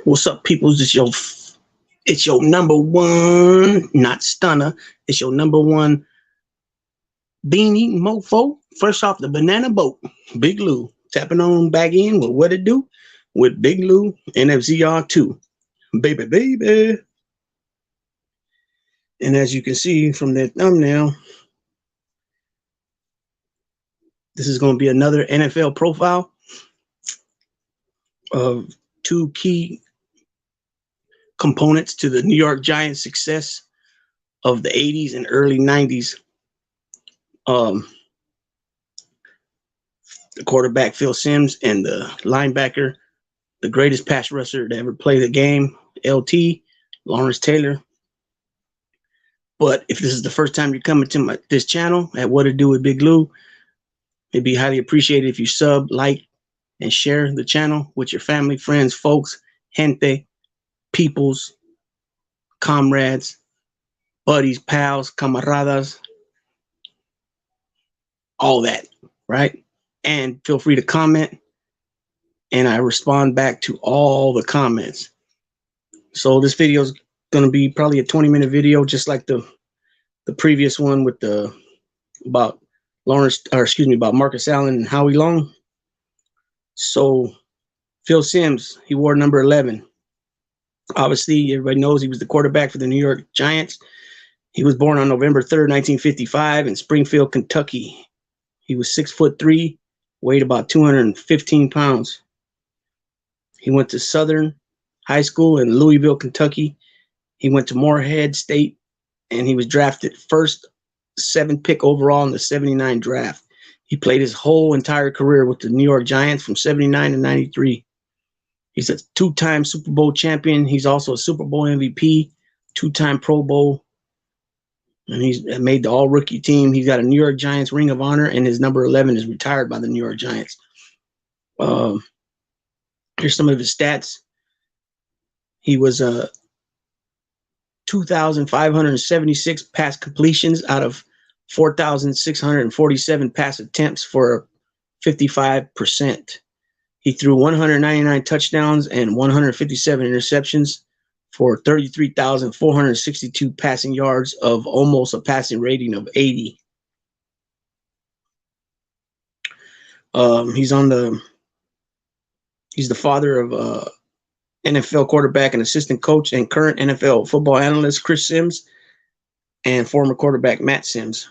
What's up, peoples? It's your number one, not stunner. It's your number one beanie mofo. Fresh off the banana boat, Big Lou. Tapping on back in with what it do with Big Lou and FZR2. Baby, baby. And as you can see from that thumbnail, this is going to be another NFL profile of two key components to the New York Giants' success of the 80s and early 90s. The quarterback, Phil Simms, and the linebacker, the greatest pass rusher to ever play the game, LT, Lawrence Taylor. But if this is the first time you're coming to this channel at What It Do with Big Lou, it'd be highly appreciated if you sub, like, and share the channel with your family, friends, folks, gente, peoples, comrades, buddies, pals, camaradas, all that, right? And feel free to comment, and I respond back to all the comments. So this video is going to be probably a 20-minute video, just like the previous one with about Marcus Allen and Howie Long. So Phil Simms, he wore number 11. Obviously, everybody knows he was the quarterback for the New York Giants. He was born on November 3rd, 1955 in Springfield, Kentucky. He was 6'3", weighed about 215 pounds. He went to Southern High School in Louisville, Kentucky. He went to Morehead State, and he was drafted first 7th pick overall in the 79 draft. He played his whole entire career with the New York Giants from 79 to 93. He's a two-time Super Bowl champion. He's also a Super Bowl MVP, two-time Pro Bowl, and he's made the all-rookie team. He's got a New York Giants Ring of Honor, and his number 11 is retired by the New York Giants. Here's some of his stats. He was 2,576 pass completions out of 4,647 pass attempts for 55%. He threw 199 touchdowns and 157 interceptions for 33,462 passing yards of almost a passing rating of 80. He's the father of NFL quarterback and assistant coach and current NFL football analyst Chris Simms and former quarterback Matt Simms.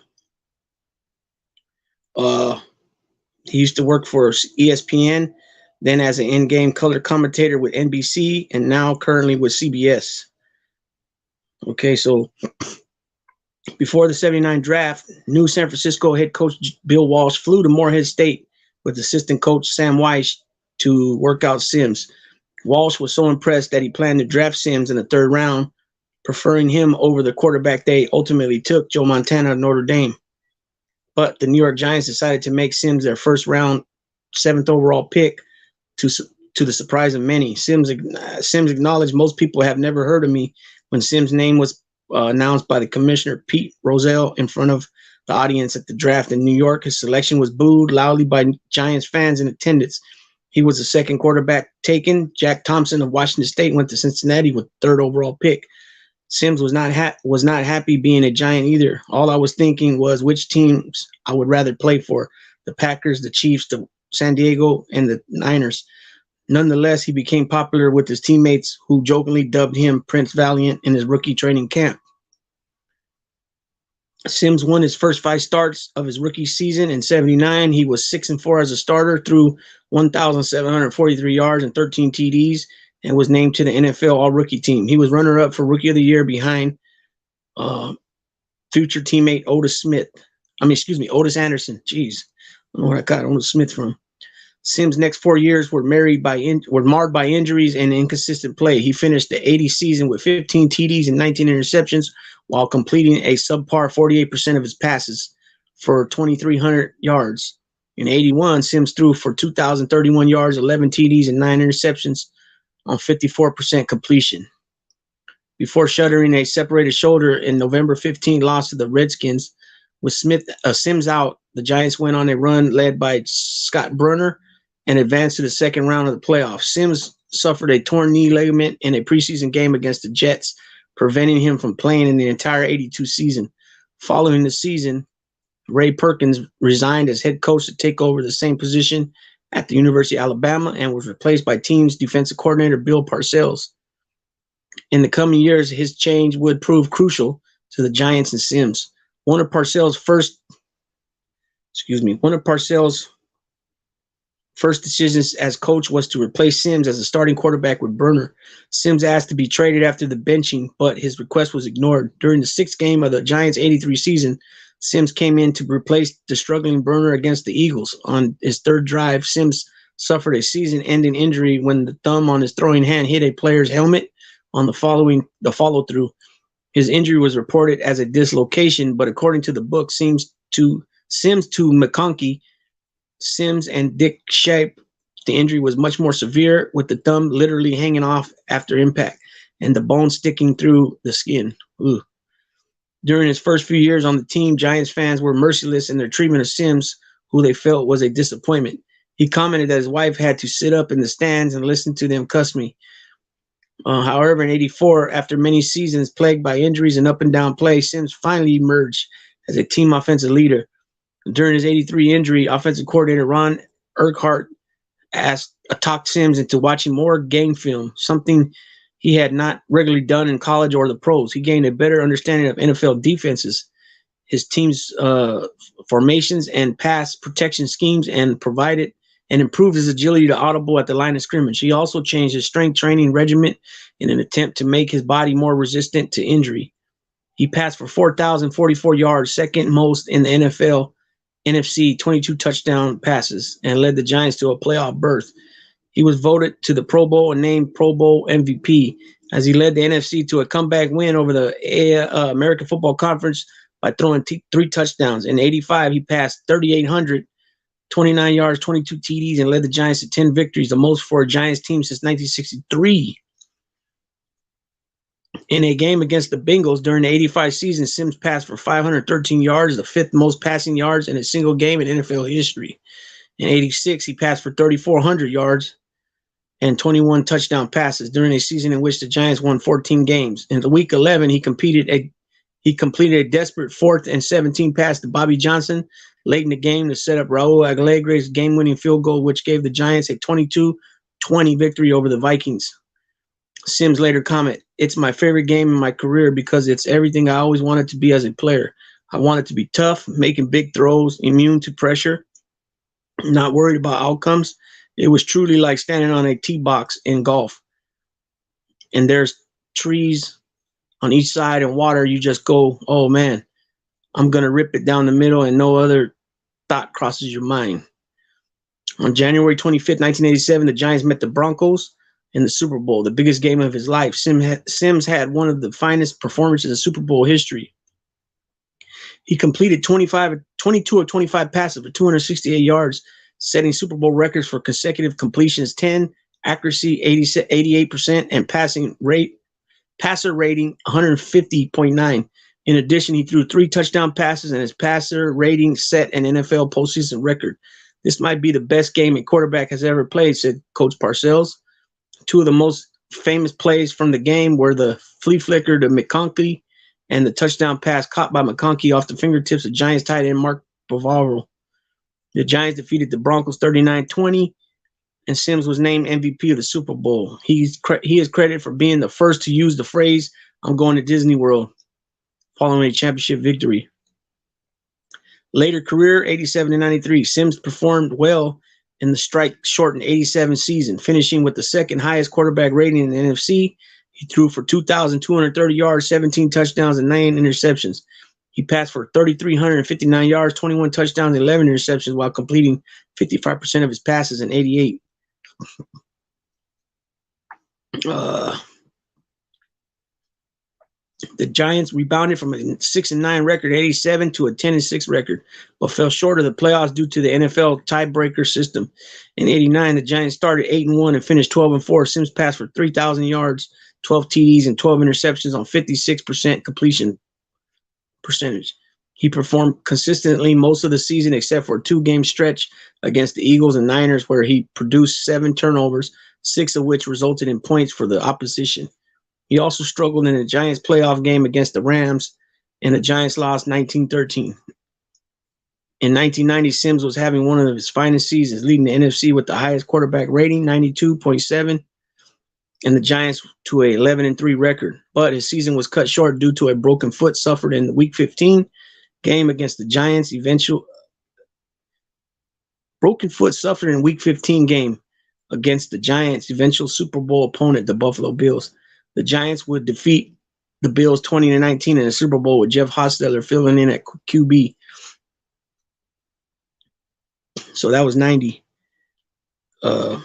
He used to work for ESPN, then as an in-game color commentator with NBC, and now currently with CBS. Okay, so before the 79 draft, new San Francisco head coach Bill Walsh flew to Morehead State with assistant coach Sam Weiss to work out Simms. Walsh was so impressed that he planned to draft Simms in the 3rd round, preferring him over the quarterback they ultimately took, Joe Montana of Notre Dame. But the New York Giants decided to make Simms their 1st round, 7th overall pick, to the surprise of many. Simms acknowledged, "Most people have never heard of me," when Simms' name was announced by the commissioner, Pete Rozelle, in front of the audience at the draft in New York. His selection was booed loudly by Giants fans in attendance. He was the 2nd quarterback taken. Jack Thompson of Washington State went to Cincinnati with 3rd overall pick. Simms was not happy being a Giant either. "All I was thinking was which teams I would rather play for, the Packers, the Chiefs, the San Diego, and the Niners." Nonetheless, he became popular with his teammates, who jokingly dubbed him Prince Valiant in his rookie training camp. Simms won his first 5 starts of his rookie season in 79. He was 6-4 as a starter, threw 1,743 yards and 13 TDs, and was named to the NFL All-Rookie team. He was runner-up for Rookie of the Year behind future teammate Otis Anderson. Jeez, I don't know where I got Otis Smith from. Simms' next 4 years were marred by injuries and inconsistent play. He finished the 80 season with 15 TDs and 19 interceptions, while completing a subpar 48% of his passes for 2,300 yards. In 81, Simms threw for 2,031 yards, 11 TDs, and 9 interceptions on 54% completion. Before shuttering a separated shoulder in November 15 loss to the Redskins, with Simms out, the Giants went on a run led by Scott Brunner and advanced to the 2nd round of the playoffs. Simms suffered a torn knee ligament in a preseason game against the Jets, preventing him from playing in the entire 82 season. Following the season, Ray Perkins resigned as head coach to take over the same position at the University of Alabama and was replaced by team's defensive coordinator Bill Parcells. In the coming years, his change would prove crucial to the Giants and Sims. One of Parcells' first decisions as coach was to replace Sims as a starting quarterback with Burner. Sims asked to be traded after the benching, but his request was ignored. During the sixth game of the Giants' 83 season, Sims came in to replace the struggling Burner against the Eagles. On his third drive, Sims suffered a season-ending injury when the thumb on his throwing hand hit a player's helmet on the follow-through. His injury was reported as a dislocation, but according to the book, Sims to McConkey, Sims and Dick Shape, the injury was much more severe, with the thumb literally hanging off after impact and the bone sticking through the skin. Ooh. During his first few years on the team, Giants fans were merciless in their treatment of Sims, who they felt was a disappointment. He commented that his wife had to sit up in the stands and listen to them cuss me. However, in 84, after many seasons plagued by injuries and up-and-down play, Sims finally emerged as a team offensive leader. During his 83 injury, offensive coordinator Ron Urquhart talked Sims into watching more game film, something he had not regularly done in college or the pros. He gained a better understanding of NFL defenses, his team's formations and pass protection schemes, and improved his agility to audible at the line of scrimmage. He also changed his strength training regimen in an attempt to make his body more resistant to injury. He passed for 4,044 yards, second most in the NFL, NFC, 22 touchdown passes, and led the Giants to a playoff berth. He was voted to the Pro Bowl and named Pro Bowl MVP as he led the NFC to a comeback win over the American Football Conference by throwing 3 touchdowns. In 85, he passed 3,829 yards, 22 TDs, and led the Giants to 10 victories, the most for a Giants team since 1963. In a game against the Bengals during the 85 season, Sims passed for 513 yards, the 5th most passing yards in a single game in NFL history. In 86, he passed for 3,400 yards and 21 touchdown passes during a season in which the Giants won 14 games. In the week 11, he completed a desperate 4th and 17 pass to Bobby Johnson late in the game to set up Raul Alegre's game-winning field goal, which gave the Giants a 22-20 victory over the Vikings. Sims later commented, "It's my favorite game in my career because it's everything I always wanted to be as a player. I wanted to be tough, making big throws, immune to pressure, not worried about outcomes. It was truly like standing on a tee box in golf. And there's trees on each side and water. You just go, oh man, I'm going to rip it down the middle, and no other thought crosses your mind." On January 25th, 1987, the Giants met the Broncos in the Super Bowl, the biggest game of his life. Sims had one of the finest performances in Super Bowl history. He completed 22 of 25 passes for 268 yards, setting Super Bowl records for consecutive completions, 10, accuracy 88%, and passer rating 150.9. In addition, he threw 3 touchdown passes, and his passer rating set an NFL postseason record. "This might be the best game a quarterback has ever played," said Coach Parcells. 2 of the most famous plays from the game were the flea flicker to McConkey and the touchdown pass caught by McConkey off the fingertips of Giants tight end Mark Bavaro. The Giants defeated the Broncos 39-20, and Sims was named MVP of the Super Bowl. He is credited for being the first to use the phrase, "I'm going to Disney World," following a championship victory. Later career, 87-93, Sims performed well in the strike-shortened 87 season, finishing with the second highest quarterback rating in the NFC. He threw for 2,230 yards, 17 touchdowns, and 9 interceptions. He passed for 3,359 yards, 21 touchdowns, and 11 interceptions while completing 55% of his passes in 88. The Giants rebounded from a 6-9 record in 87 to a 10-6 record, but fell short of the playoffs due to the NFL tiebreaker system. In 89, the Giants started 8-1 and finished 12-4. Sims passed for 3,000 yards, 12 TDs, and 12 interceptions on 56% completion percentage. He performed consistently most of the season except for a 2-game stretch against the Eagles and Niners where he produced 7 turnovers, 6 of which resulted in points for the opposition. He also struggled in the Giants playoff game against the Rams, and the Giants lost 19-13. In 1990, Sims was having one of his finest seasons, leading the NFC with the highest quarterback rating, 92.7, and the Giants to a 11-3 record. But his season was cut short due to a broken foot suffered in the Week 15 game against the Giants. Broken foot suffered in Week 15 game against the Giants' eventual Super Bowl opponent, the Buffalo Bills. The Giants would defeat the Bills 20-19 in the Super Bowl with Jeff Hostetler filling in at QB. So that was 90. So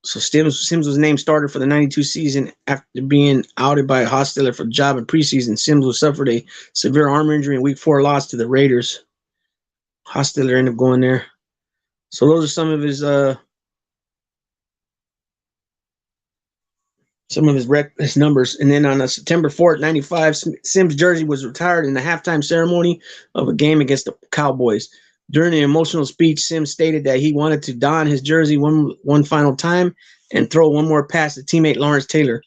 Sims was named starter for the 92 season after being outed by Hostetler for the job in preseason. Sims was suffered a severe arm injury in Week 4 loss to the Raiders. Hostetler ended up going there. So those are some of his numbers. And then on September 4th, 95, Sims' jersey was retired in the halftime ceremony of a game against the Cowboys. During the emotional speech, Sims stated that he wanted to don his jersey one final time and throw one more pass to teammate Lawrence Taylor.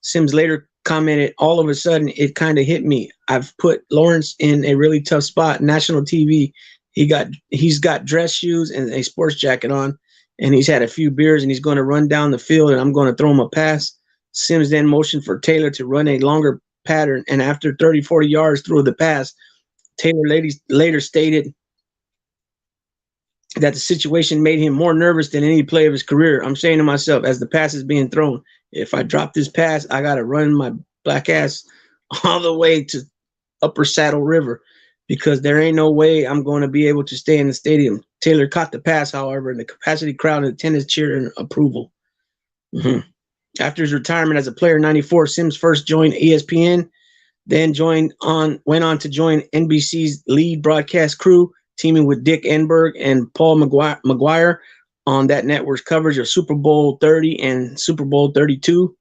Sims later commented, "All of a sudden, it kind of hit me. I've put Lawrence in a really tough spot. National TV. He's got dress shoes and a sports jacket on, and he's had a few beers, and he's going to run down the field, and I'm going to throw him a pass." Sims then motioned for Taylor to run a longer pattern, and after 30, 40 yards through the pass, Taylor later stated that the situation made him more nervous than any play of his career. "I'm saying to myself, as the pass is being thrown, if I drop this pass, I got to run my black ass all the way to Upper Saddle River because there ain't no way I'm going to be able to stay in the stadium." Taylor caught the pass, however, and the capacity crowd and attendance cheered in approval. Mm-hmm. After his retirement as a player in 94, Sims first joined ESPN, then went on to join NBC's lead broadcast crew, teaming with Dick Enberg and Paul McGuire on that network's coverage of Super Bowl 30 and Super Bowl 32.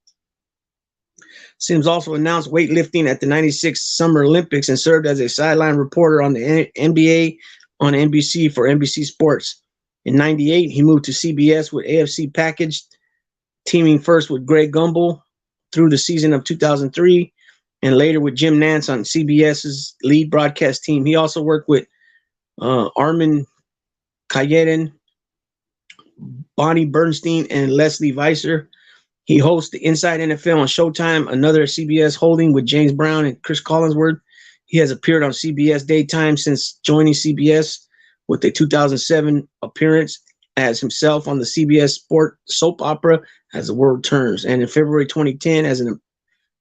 Sims also announced weightlifting at the 96 Summer Olympics and served as a sideline reporter on the NBA on NBC for NBC Sports. In 98, he moved to CBS with AFC Packaged, teaming first with Greg Gumbel through the season of 2003 and later with Jim Nantz on CBS's lead broadcast team. He also worked with Armin Kayeden, Bonnie Bernstein, and Leslie Weiser. He hosts the Inside NFL on Showtime, another CBS holding with James Brown and Chris Collinsworth. He has appeared on CBS Daytime since joining CBS with a 2007 appearance as himself on the CBS Sport soap opera As the World Turns, and in February 2010 as an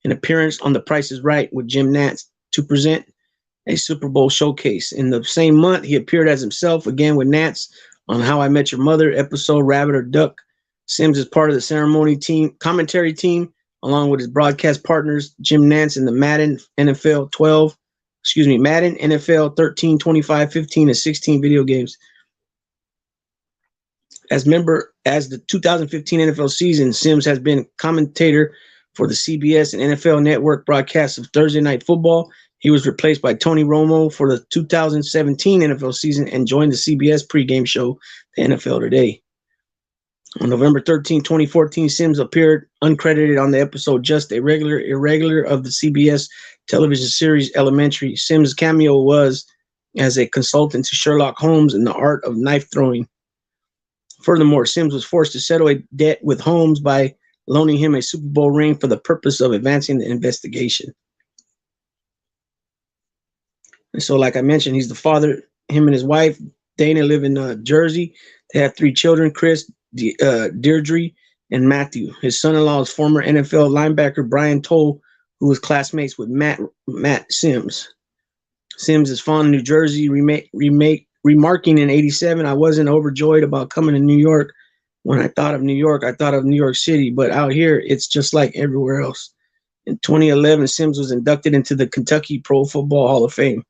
appearance on The Price is Right with Jim Nantz to present a Super Bowl showcase. In the same month, he appeared as himself again with Nantz on How I Met Your Mother episode Rabbit or Duck. Sims is part of the commentary team, along with his broadcast partners Jim Nantz in the Madden NFL 13, 25, 15, and 16 video games. As the 2015 NFL season, Sims has been commentator for the CBS and NFL Network broadcasts of Thursday Night Football. He was replaced by Tony Romo for the 2017 NFL season and joined the CBS pregame show, The NFL Today. On November 13, 2014, Sims appeared uncredited on the episode Just a Regular Irregular of the CBS television series Elementary. Sims' cameo was as a consultant to Sherlock Holmes in the art of knife throwing. Furthermore, Sims was forced to settle a debt with Holmes by loaning him a Super Bowl ring for the purpose of advancing the investigation. And so, like I mentioned, he's the father. Him and his wife, Dana, live in Jersey. They have 3 children, Chris, Deirdre, and Matthew. His son-in-law is former NFL linebacker Brian Toll, who was classmates with Matt Sims. Sims is fond of New Jersey, remarking in 87, "I wasn't overjoyed about coming to New York. When I thought of New York, I thought of New York City, but out here, it's just like everywhere else." In 2011, Sims was inducted into the Kentucky Pro Football Hall of Fame.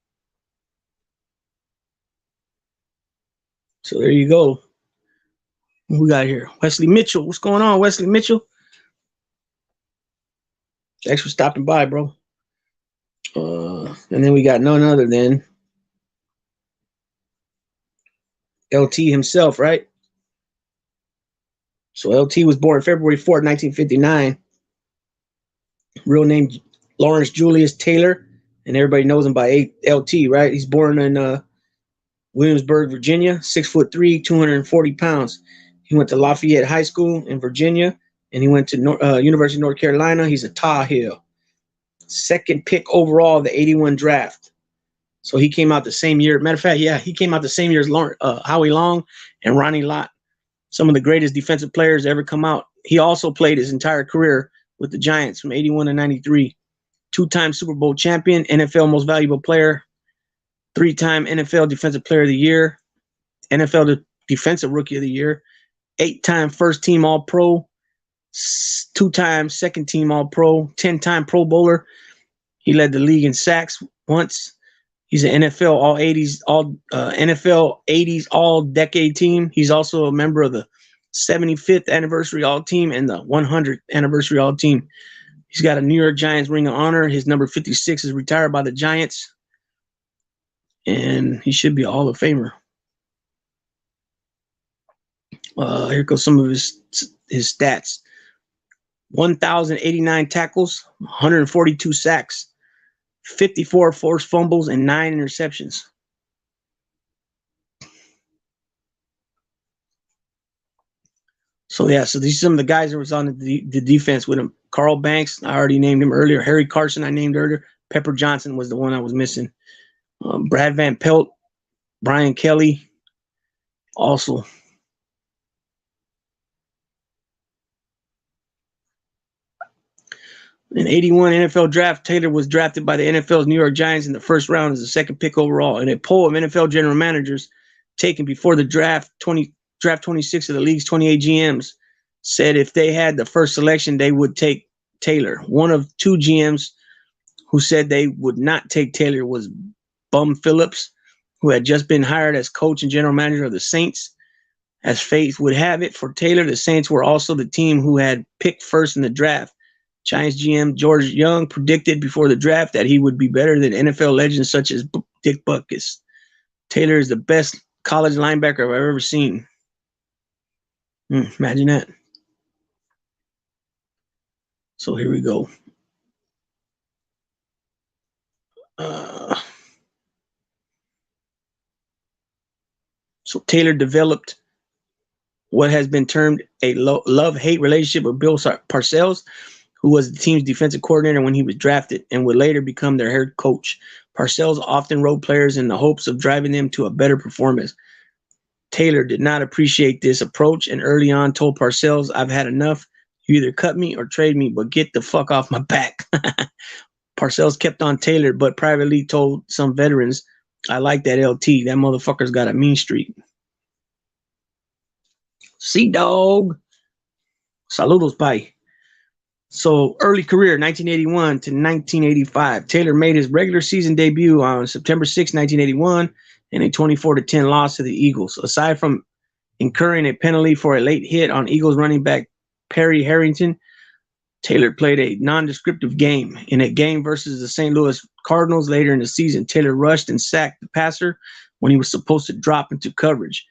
So there you go. Who we got here? Wesley Mitchell. What's going on, Wesley Mitchell? Thanks for stopping by, bro. And then we got none other than LT himself, right? So LT was born February 4th, 1959. Real name Lawrence Julius Taylor, and everybody knows him by LT, right? He's born in Williamsburg, Virginia, 6'3", 240 pounds. He went to Lafayette High School in Virginia, and he went to University of North Carolina. He's a Tar Heel. Second pick overall of the 81 draft. So he came out the same year. Matter of fact, yeah, he came out the same year as Howie Long and Ronnie Lott, some of the greatest defensive players to ever come out. He also played his entire career with the Giants from 81 to 93. Two-time Super Bowl champion, NFL Most Valuable Player, three-time NFL Defensive Player of the Year, NFL Defensive Rookie of the Year, eight-time first-team All-Pro, two-time second-team All-Pro, 10-time Pro Bowler. He led the league in sacks once. He's an NFL NFL 80s All-Decade Team. He's also a member of the 75th Anniversary All-Team and the 100th Anniversary All-Team. He's got a New York Giants Ring of Honor. His number 56 is retired by the Giants. And he should be a Hall of Famer. Here goes some of his stats. 1,089 tackles, 142 sacks, 54 forced fumbles, and 9 interceptions. So, yeah, so these are some of the guys that was on the defense with him. Carl Banks, I already named him earlier. Harry Carson, I named earlier. Pepper Johnson was the one I was missing. Brad Van Pelt, Brian Kelly, also. In 81 NFL draft, Taylor was drafted by the NFL's New York Giants in the first round as the second pick overall. In a poll of NFL general managers taken before the draft, 26 of the league's 28 GMs said if they had the first selection, they would take Taylor. One of two GMs who said they would not take Taylor was Bum Phillips, who had just been hired as coach and general manager of the Saints. As fate would have it for Taylor, the Saints were also the team who had picked first in the draft. Giants GM George Young predicted before the draft that he would be better than NFL legends such as Dick Butkus. Taylor is the best college linebacker I've ever seen. Imagine that. So here we go. So Taylor developed what has been termed a love-hate relationship with Bill Parcells, who was the team's defensive coordinator when he was drafted and would later become their head coach. Parcells often wrote players in the hopes of driving them to a better performance. Taylor did not appreciate this approach and early on told Parcells, "I've had enough. You either cut me or trade me, but get the fuck off my back." Parcells kept on Taylor, but privately told some veterans, "I like that LT. That motherfucker's got a mean streak." Dog. Saludos, bye. So early career, 1981 to 1985. Taylor made his regular season debut on September 6, 1981, in a 24-10 loss to the Eagles. Aside from incurring a penalty for a late hit on Eagles running back Perry Harrington, Taylor played a nondescriptive game. In a game versus the St. Louis Cardinals later in the season, Taylor rushed and sacked the passer when he was supposed to drop into coverage.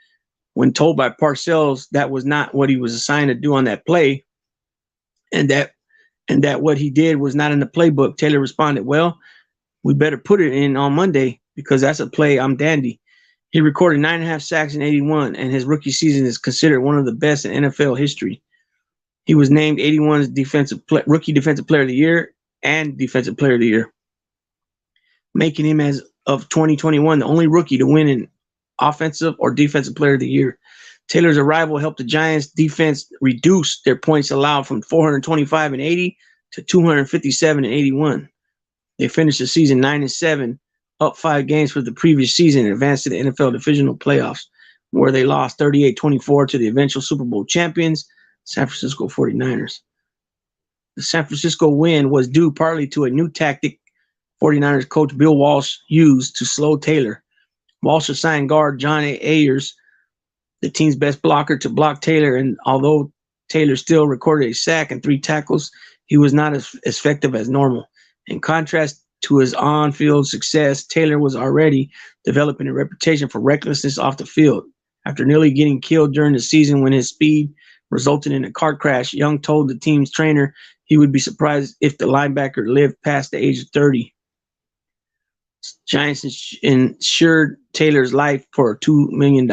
When told by Parcells that was not what he was assigned to do on that play, and that what he did was not in the playbook, Taylor responded, "Well, we better put it in on Monday because that's a play I'm dandy." He recorded 9.5 sacks in 81, and his rookie season is considered one of the best in NFL history. He was named 81's Rookie Defensive Player of the Year and Defensive Player of the Year, making him, as of 2021, the only rookie to win an Offensive or Defensive Player of the Year. Taylor's arrival helped the Giants defense reduce their points allowed from 425 in 80 to 257 in 81. They finished the season 9-7, up 5 games for the previous season, and advanced to the NFL divisional playoffs, where they lost 38-24 to the eventual Super Bowl champions, San Francisco 49ers. The San Francisco win was due partly to a new tactic 49ers coach Bill Walsh used to slow Taylor. Walsh assigned guard John A. Ayers, the team's best blocker, to block Taylor, and although Taylor still recorded a sack and 3 tackles, he was not as effective as normal. In contrast, to his on-field success, Taylor was already developing a reputation for recklessness off the field. After nearly getting killed during the season when his speed resulted in a car crash, Young told the team's trainer he would be surprised if the linebacker lived past the age of 30. Giants insured Taylor's life for $2 million.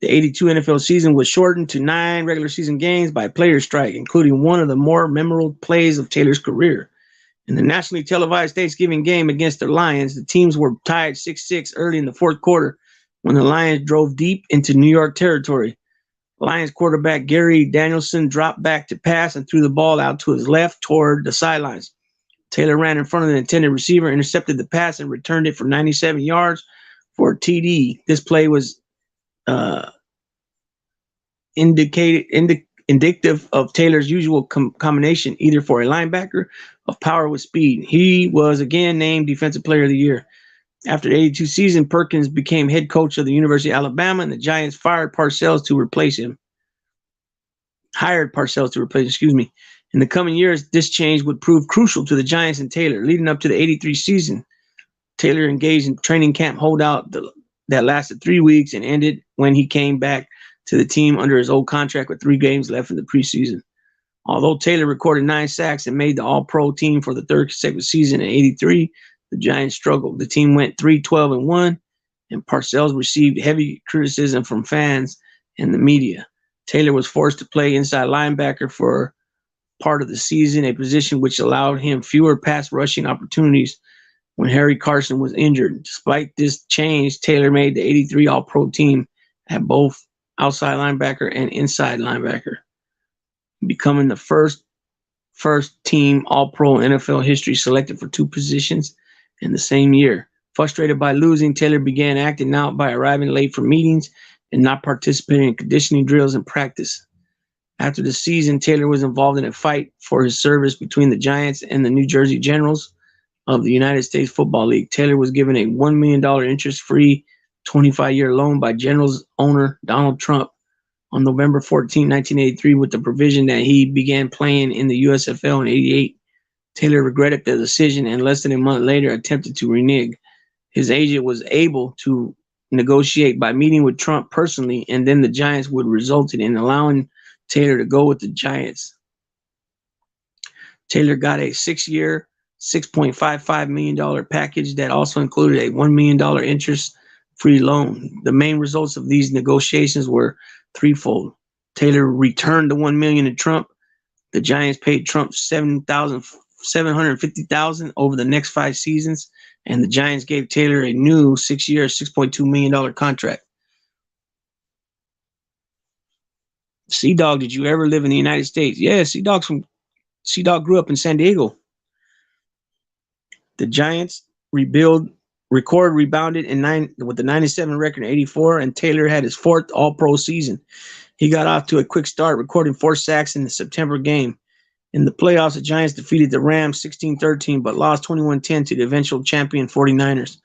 The 82 NFL season was shortened to 9 regular season games by a players' strike, including one of the more memorable plays of Taylor's career. In the nationally televised Thanksgiving game against the Lions, the teams were tied 6-6 early in the fourth quarter when the Lions drove deep into New York territory. Lions quarterback Gary Danielson dropped back to pass and threw the ball out to his left toward the sidelines. Taylor ran in front of the intended receiver, intercepted the pass, and returned it for 97 yards for a TD. This play was indicative of Taylor's usual combination, either for a linebacker of power with speed. He was again named Defensive Player of the Year. After the 82 season, Perkins became head coach of the University of Alabama, and the Giants hired Parcels to replace him. In the coming years, this change would prove crucial to the Giants and Taylor. Leading up to the 83 season, Taylor engaged in training camp holdout that lasted 3 weeks and ended when he came back to the team under his old contract with 3 games left in the preseason. Although Taylor recorded 9 sacks and made the All-Pro team for the 3rd consecutive season in 83, the Giants struggled. The team went 3-12-1, and Parcells received heavy criticism from fans and the media. Taylor was forced to play inside linebacker for part of the season, a position which allowed him fewer pass rushing opportunities when Harry Carson was injured. Despite this change, Taylor made the 83 All-Pro team at both outside linebacker and inside linebacker, becoming the first team All-Pro in NFL history selected for 2 positions in the same year. Frustrated by losing, Taylor began acting out by arriving late for meetings and not participating in conditioning drills and practice. After the season, Taylor was involved in a fight for his service between the Giants and the New Jersey Generals of the United States Football League. Taylor was given a $1 million interest-free 25-year loan by Generals owner Donald Trump on November 14, 1983, with the provision that he began playing in the USFL in 88. Taylor regretted the decision and less than a month later attempted to renege. His agent was able to negotiate by meeting with Trump personally, and then the Giants would result in allowing Taylor to go with the Giants. Taylor got a 6-year, $6.55 million package that also included a $1 million interest-free loan. The main results of these negotiations were threefold. Taylor returned the $1 million to Trump. The Giants paid Trump $750,000 over the next 5 seasons, and the Giants gave Taylor a new 6-year, $6.2 million contract. C-Dog, did you ever live in the United States? Yeah, C-Dog grew up in San Diego. The Giants rebounded with the 97 record in 84, and Taylor had his 4th All-Pro season. He got off to a quick start, recording 4 sacks in the September game. In the playoffs, the Giants defeated the Rams 16-13, but lost 21-10 to the eventual champion 49ers.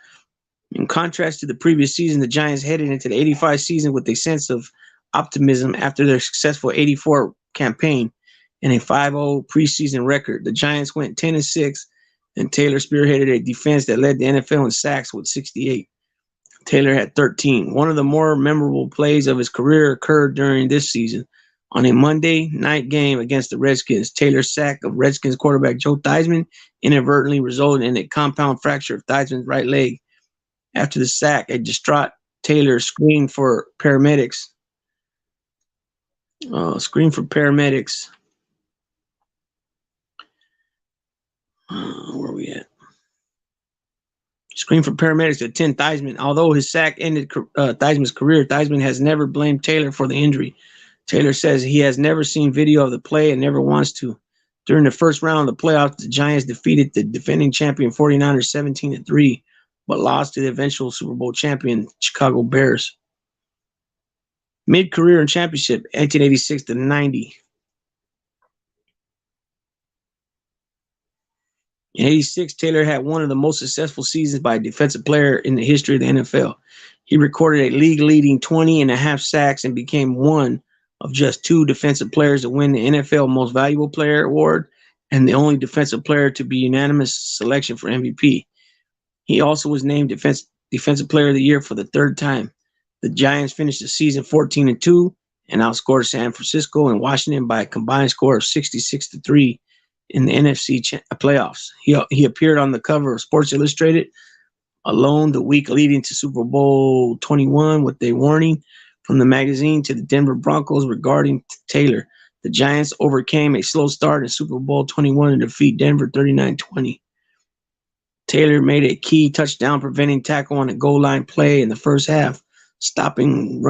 In contrast to the previous season, the Giants headed into the 85 season with a sense of optimism after their successful 84 campaign and a 5-0 preseason record. The Giants went 10-6, and Taylor spearheaded a defense that led the NFL in sacks with 68. Taylor had 13. One of the more memorable plays of his career occurred during this season. On a Monday night game against the Redskins, Taylor's sack of Redskins quarterback Joe Theismann inadvertently resulted in a compound fracture of Theismann's right leg. After the sack, a distraught Taylor screamed for paramedics. Where are we at? Screamed for paramedics to attend Theismann. Although his sack ended Theismann's career, Theismann has never blamed Taylor for the injury. Taylor says he has never seen video of the play and never wants to. During the first round of the playoffs, the Giants defeated the defending champion 49ers 17-3, but lost to the eventual Super Bowl champion Chicago Bears. Mid-career and championship, 1986 to 90. In 86, Taylor had one of the most successful seasons by a defensive player in the history of the NFL. He recorded a league-leading 20.5 sacks and became one of just two defensive players to win the NFL Most Valuable Player award and the only defensive player to be unanimous selection for MVP. He also was named Defensive Player of the Year for the third time. The Giants finished the season 14-2 and outscored San Francisco and Washington by a combined score of 66-3 in the NFC playoffs. He appeared on the cover of Sports Illustrated alone the week leading to Super Bowl 21 with a warning from the magazine to the Denver Broncos regarding Taylor. The Giants overcame a slow start in Super Bowl 21 to defeat Denver 39-20. Taylor made a key touchdown preventing tackle on a goal line play in the first half, stopping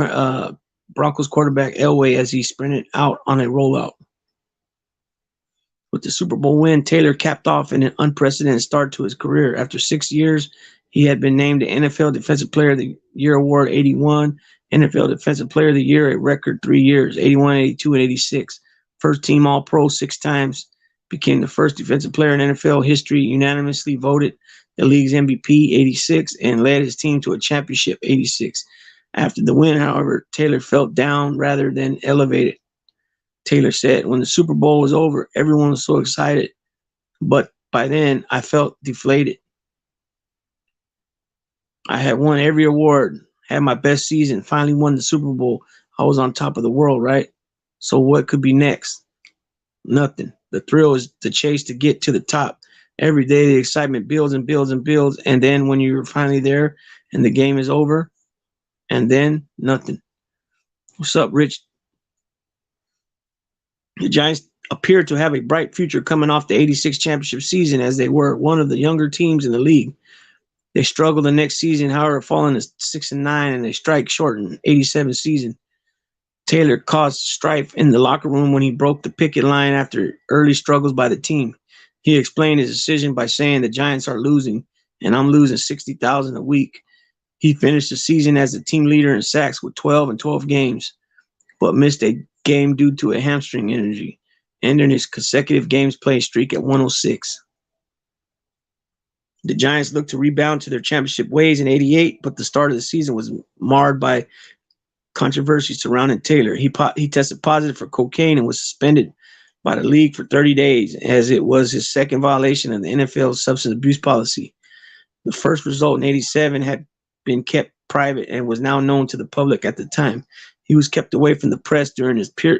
Broncos quarterback Elway as he sprinted out on a rollout. With the Super Bowl win, Taylor capped off an unprecedented start to his career. After 6 years, he had been named the NFL Defensive Player of the Year award 81, NFL Defensive Player of the Year a record 3 years, 81, 82, and 86. First team All-Pro 6 times, became the first defensive player in NFL history, unanimously voted the league's MVP 86, and led his team to a championship 86. After the win, however, Taylor felt down rather than elevated. Taylor said, "When the Super Bowl was over, everyone was so excited, but by then I felt deflated. I had won every award, had my best season, finally won the Super Bowl. I was on top of the world, right? So what could be next? Nothing. The thrill is the chase to get to the top. Every day the excitement builds and builds and builds, and then when you're finally there and the game is over, and then nothing." What's up, Rich? The Giants appeared to have a bright future coming off the 86 championship season as they were one of the younger teams in the league. They struggled the next season, however, falling to 6-9 and a strike shortened 87 season. Taylor caused strife in the locker room when he broke the picket line after early struggles by the team. He explained his decision by saying the Giants are losing and I'm losing $60,000 a week. He finished the season as the team leader in sacks with 12 in 12 games, but missed a game due to a hamstring injury, ending his consecutive games played streak at 106. The Giants looked to rebound to their championship ways in 88, but the start of the season was marred by controversy surrounding Taylor. He tested positive for cocaine and was suspended by the league for 30 days, as it was his second violation of the NFL's substance abuse policy. The first result in 87 had been kept private and was now known to the public at the time. He was kept away from the press during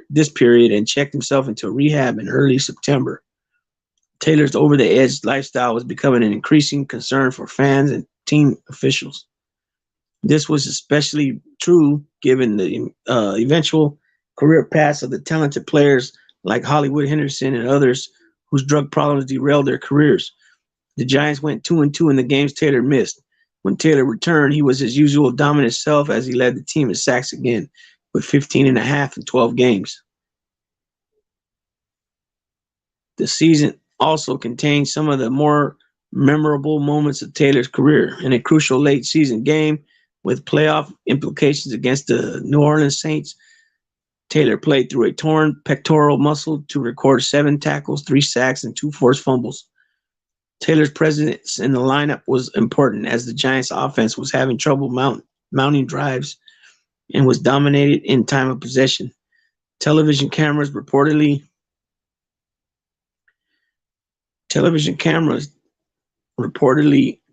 this period and checked himself into rehab in early September. Taylor's over-the-edge lifestyle was becoming an increasing concern for fans and team officials. This was especially true given the eventual career paths of the talented players like Hollywood Henderson and others whose drug problems derailed their careers. The Giants went 2-2 in the games Taylor missed. When Taylor returned, he was his usual dominant self as he led the team in sacks again, with 15.5 in 12 games. The season also contained some of the more memorable moments of Taylor's career. In a crucial late season game with playoff implications against the New Orleans Saints, Taylor played through a torn pectoral muscle to record 7 tackles, 3 sacks, and 2 forced fumbles. Taylor's presence in the lineup was important as the Giants' offense was having trouble mounting drives and was dominated in time of possession. Television cameras reportedly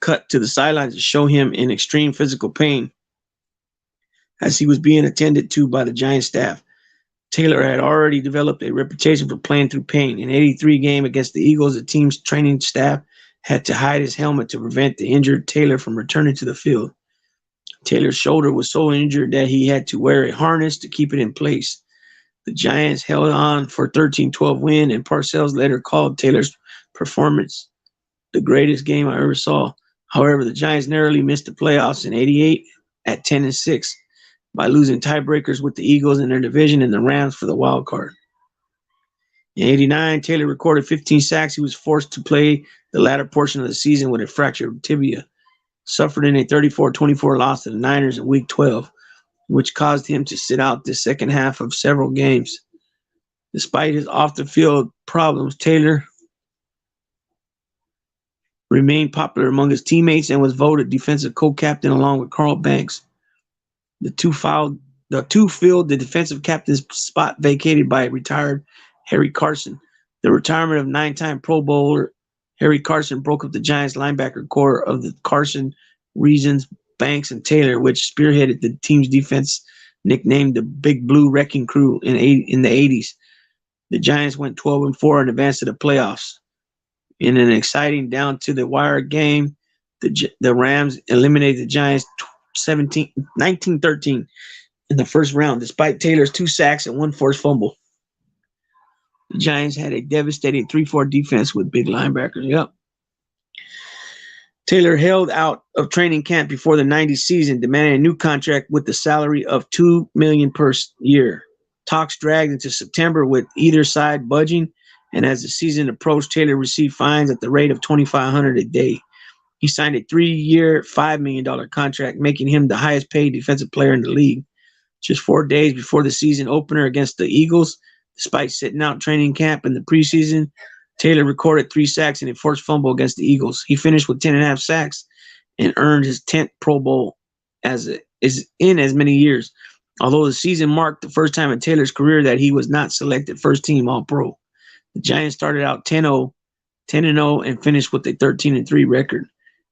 cut to the sidelines to show him in extreme physical pain as he was being attended to by the Giants staff. Taylor had already developed a reputation for playing through pain. In the 83 game against the Eagles, the team's training staff had to hide his helmet to prevent the injured Taylor from returning to the field. Taylor's shoulder was so injured that he had to wear a harness to keep it in place. The Giants held on for a 13-12 win, and Parcels later called Taylor's performance the greatest game I ever saw. However, the Giants narrowly missed the playoffs in 88 at 10-6 by losing tiebreakers with the Eagles in their division and the Rams for the wild card. In 89, Taylor recorded 15 sacks. He was forced to play the latter portion of the season with a fractured tibia, suffered in a 34-24 loss to the Niners in Week 12, which caused him to sit out the second half of several games. Despite his off-the-field problems, Taylor remained popular among his teammates and was voted defensive co-captain along with Carl Banks. The two filed The two filled the defensive captain's spot vacated by retired Harry Carson. The retirement of nine-time Pro Bowler Harry Carson broke up the Giants linebacker core of the Carson, Reasons, Banks, and Taylor, which spearheaded the team's defense, nicknamed the Big Blue Wrecking Crew in the 80s. The Giants went 12-4 and advanced to the playoffs. In an exciting down-to-the-wire game, the Rams eliminated the Giants 19-13 in the first round, despite Taylor's 2 sacks and 1 forced fumble. The Giants had a devastating 3-4 defense with big linebackers. Yep. Taylor held out of training camp before the 90s season, demanding a new contract with the salary of $2 million per year. Talks dragged into September with either side budging, and as the season approached, Taylor received fines at the rate of $2,500 a day. He signed a 3-year, $5 million contract, making him the highest paid defensive player in the league. Just 4 days before the season opener against the Eagles, despite sitting out training camp in the preseason, Taylor recorded 3 sacks and a forced fumble against the Eagles. He finished with 10.5 sacks and earned his 10th Pro Bowl in as many years. Although the season marked the first time in Taylor's career that he was not selected first team All-Pro. The Giants started out 10-0, and finished with a 13-3 record.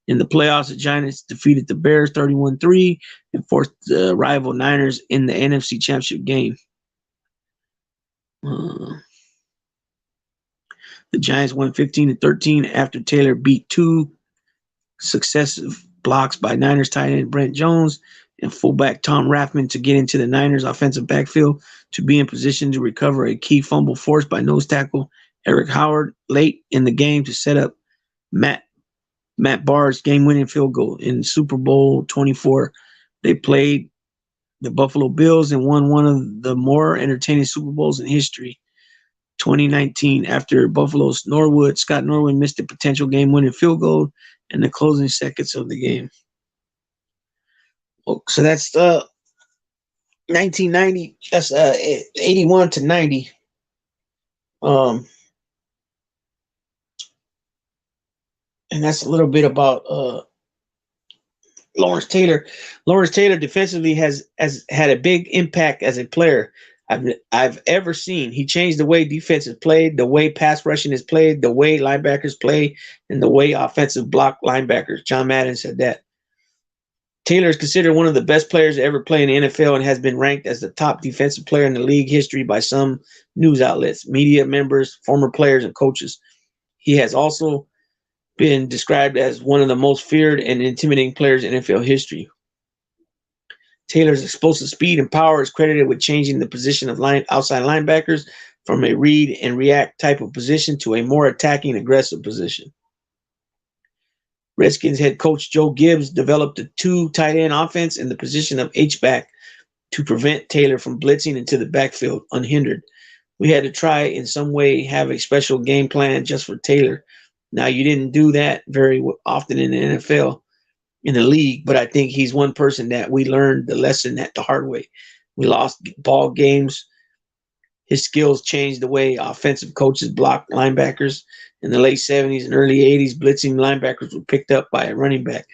In the playoffs, the Giants defeated the Bears 31-3 and forced the rival Niners in the NFC Championship game. The Giants won 15-13 after Taylor beat 2 successive blocks by Niners tight end Brent Jones and fullback Tom Rathman to get into the Niners offensive backfield to be in position to recover a key fumble forced by nose tackle Eric Howard late in the game to set up Matt Barr's game-winning field goal. In Super Bowl 24, they played the Buffalo Bills and won one of the more entertaining Super Bowls in history. 2019, after Buffalo's Scott Norwood missed a potential game-winning field goal in the closing seconds of the game. So that's 1990. That's 81 to 90. And that's a little bit about Lawrence Taylor. Lawrence Taylor defensively has had a big impact as a player I've ever seen. He changed the way defense is played, the way pass rushing is played, the way linebackers play, and the way offensive block linebackers. John Madden said that. Taylor is considered one of the best players to ever play in the NFL and has been ranked as the top defensive player in the league history by some news outlets, media members, former players, and coaches. He has also been described as one of the most feared and intimidating players in NFL history. Taylor's explosive speed and power is credited with changing the position of outside linebackers from a read and react type of position to a more attacking, aggressive position. Redskins head coach Joe Gibbs developed a 2 tight end offense in the position of H-back to prevent Taylor from blitzing into the backfield unhindered. We had to try in some way have a special game plan just for Taylor. Now, you didn't do that very often in the NFL, in the league, but I think he's one person that we learned the lesson at the hard way. We lost ball games. His skills changed the way offensive coaches blocked linebackers. In the late 70s and early 80s, blitzing linebackers were picked up by a running back.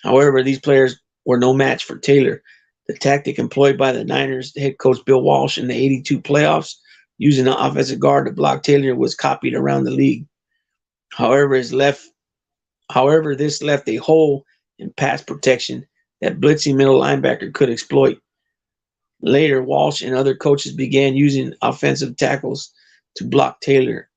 However, these players were no match for Taylor. The tactic employed by the Niners head coach Bill Walsh in the 82 playoffs, using an offensive guard to block Taylor, was copied around the league. However, this left a hole in pass protection that blitzing middle linebacker could exploit. Later, Walsh and other coaches began using offensive tackles to block Taylor.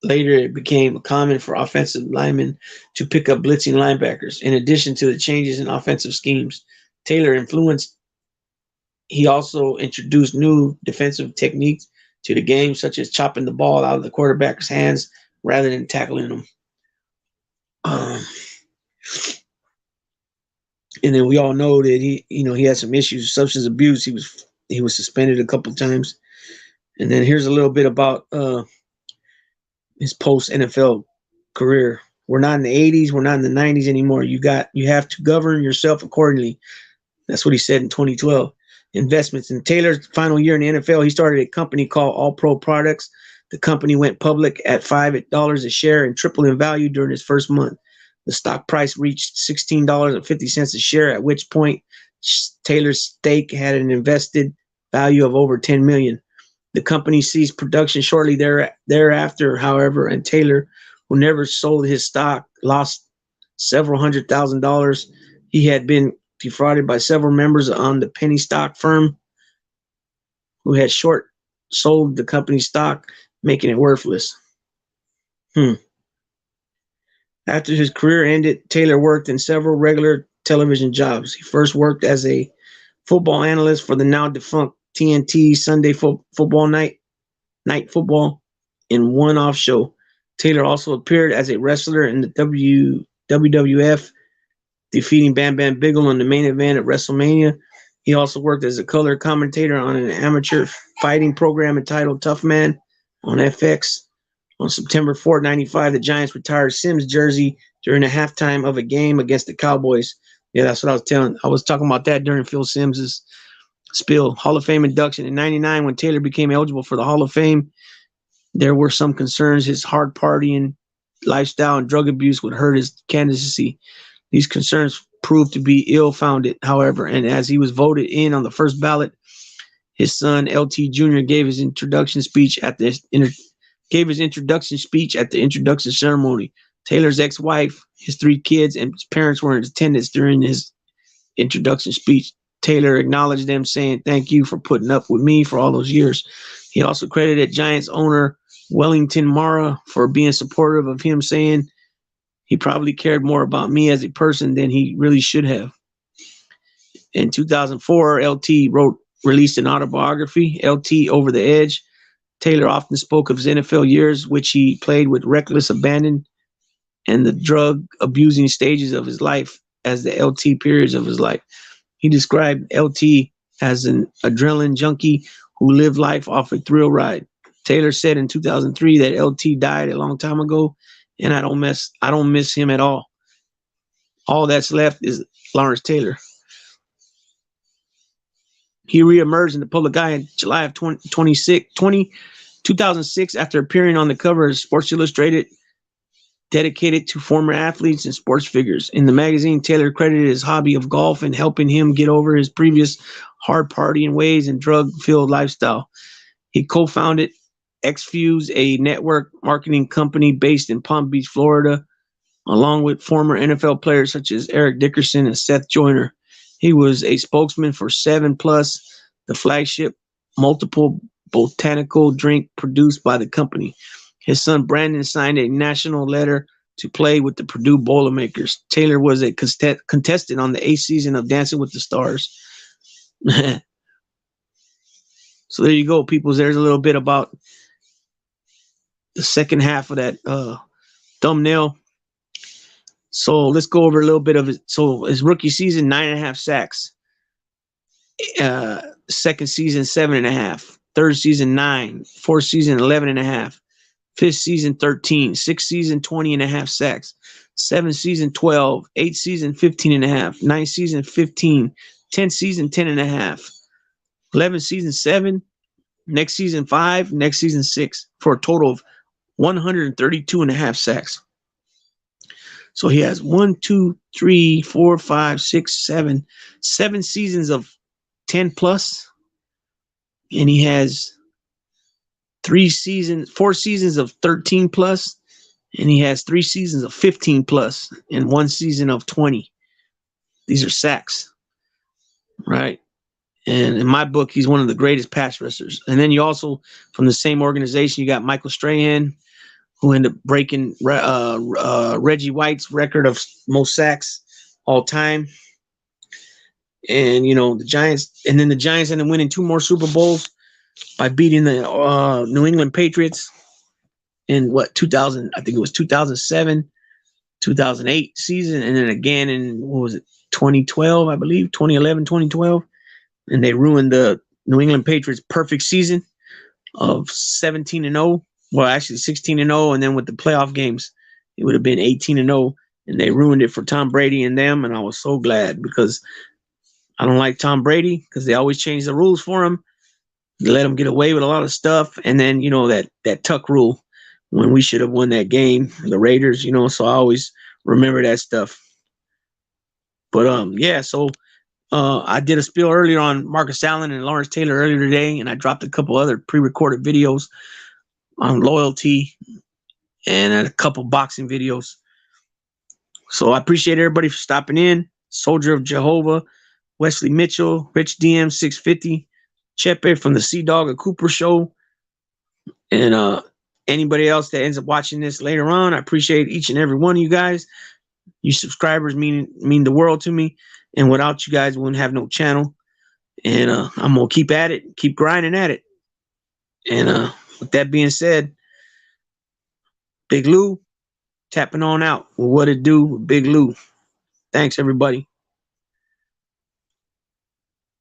Later, it became common for offensive linemen to pick up blitzing linebackers. In addition to the changes in offensive schemes Taylor influenced, he also introduced new defensive techniques to the game, such as chopping the ball out of the quarterback's hands rather than tackling them. And then we all know that he had some issues with substance abuse. He was suspended a couple of times. And then here's a little bit about his post NFL career. We're not in the 80s. We're not in the 90s anymore. You have to govern yourself accordingly. That's what he said in 2012. Investments. In Taylor's final year in the NFL, he started a company called All Pro Products. The company went public at $5 a share and tripled in value during his first month. The stock price reached $16.50 a share, at which point Taylor's stake had an invested value of over 10 million. The company ceased production shortly thereafter, however, and Taylor, who never sold his stock, lost several $100,000. He had been defrauded by several members on the penny stock firm who had short sold the company's stock, making it worthless. After his career ended, Taylor worked in several regular television jobs. He first worked as a football analyst for the now defunct TNT Sunday Football Night Football in one-off show. Taylor also appeared as a wrestler in the WWF, defeating Bam Bam Bigelow in the main event at WrestleMania. He also worked as a color commentator on an amateur fighting program entitled Tough Man on FX. On September 4, 1995, the Giants retired Sims' jersey during the halftime of a game against the Cowboys. Yeah, that's what I was telling. I was talking about that during Phil Simms' spill. Hall of Fame induction. In 1999, when Taylor became eligible for the Hall of Fame, there were some concerns his hard partying lifestyle and drug abuse would hurt his candidacy. These concerns proved to be ill-founded, however, and as he was voted in on the first ballot, his son LT Jr. gave his introduction speech at the introduction ceremony. Taylor's ex-wife, his 3 kids, and his parents were in attendance during his introduction speech. Taylor acknowledged them, saying, "Thank you for putting up with me for all those years." He also credited Giants owner Wellington Mara for being supportive of him, saying he probably cared more about me as a person than he really should have. In 2004, LT released an autobiography, LT Over the Edge. Taylor often spoke of his NFL years, which he played with reckless abandon, and the drug abusing stages of his life as the LT periods of his life. He described LT as an adrenaline junkie who lived life off a thrill ride. Taylor said in 2003 that LT died a long time ago, and I don't miss him at all. All that's left is Lawrence Taylor. He reemerged in the public eye in July of 2006 after appearing on the cover of Sports Illustrated, dedicated to former athletes and sports figures. In the magazine, Taylor credited his hobby of golf and helping him get over his previous hard partying ways and drug-filled lifestyle. He co-founded Xfuse, a network marketing company based in Palm Beach, Florida, along with former NFL players such as Eric Dickerson and Seth Joyner. He was a spokesman for 7 Plus, the flagship multiple botanical drink produced by the company. His son Brandon signed a national letter to play with the Purdue Boilermakers. Taylor was a contestant on the 8th season of Dancing with the Stars. So there you go, people. There's a little bit about the second half of that thumbnail. So let's go over a little bit of it. So his rookie season, 9.5 sacks. Second season, 7.5. Third season, 9. Fourth season, 11.5. Fifth season, 13. Sixth season, 20.5 sacks. Seventh season, 12. Eighth season, 15.5. Ninth season, 15. 10th season, 10.5. 11th season, 7. Next season, 5. Next season, 6. For a total of 132.5 sacks. So he has 1, 2, 3, 4, 5, 6, 7 seasons of 10 plus, and he has 4 seasons of 13 plus, and he has 3 seasons of 15 plus and 1 season of 20. These are sacks, right? And in my book, he's one of the greatest pass rushers. And then you also, from the same organization, you got Michael Strahan, who ended up breaking Reggie White's record of most sacks all time. And, the Giants ended up winning 2 more Super Bowls by beating the New England Patriots in 2000, I think it was 2007, 2008 season. And then again in, 2012, I believe, 2011, 2012. And they ruined the New England Patriots' perfect season of 17-0. Well, actually 16-0, and then with the playoff games, it would have been 18-0, and they ruined it for Tom Brady and them, and I was so glad because I don't like Tom Brady because they always change the rules for him. They let him get away with a lot of stuff, and then, that tuck rule when we should have won that game, the Raiders, so I always remember that stuff. But, so I did a spiel earlier on Marcus Allen and Lawrence Taylor earlier today, and I dropped a couple other pre-recorded videos on loyalty and a couple boxing videos. So I appreciate everybody for stopping in. Soldier of Jehovah, Wesley Mitchell, Rich DM 650, Chepe from the Sea Dog and Cooper Show, and anybody else that ends up watching this later on. I appreciate each and every one of you guys. You subscribers mean the world to me, and without you guys, we wouldn't have no channel. And I'm gonna keep at it, keep grinding at it. And with that being said, Big Lou tapping on out with What It Do with Big Lou. Thanks, everybody.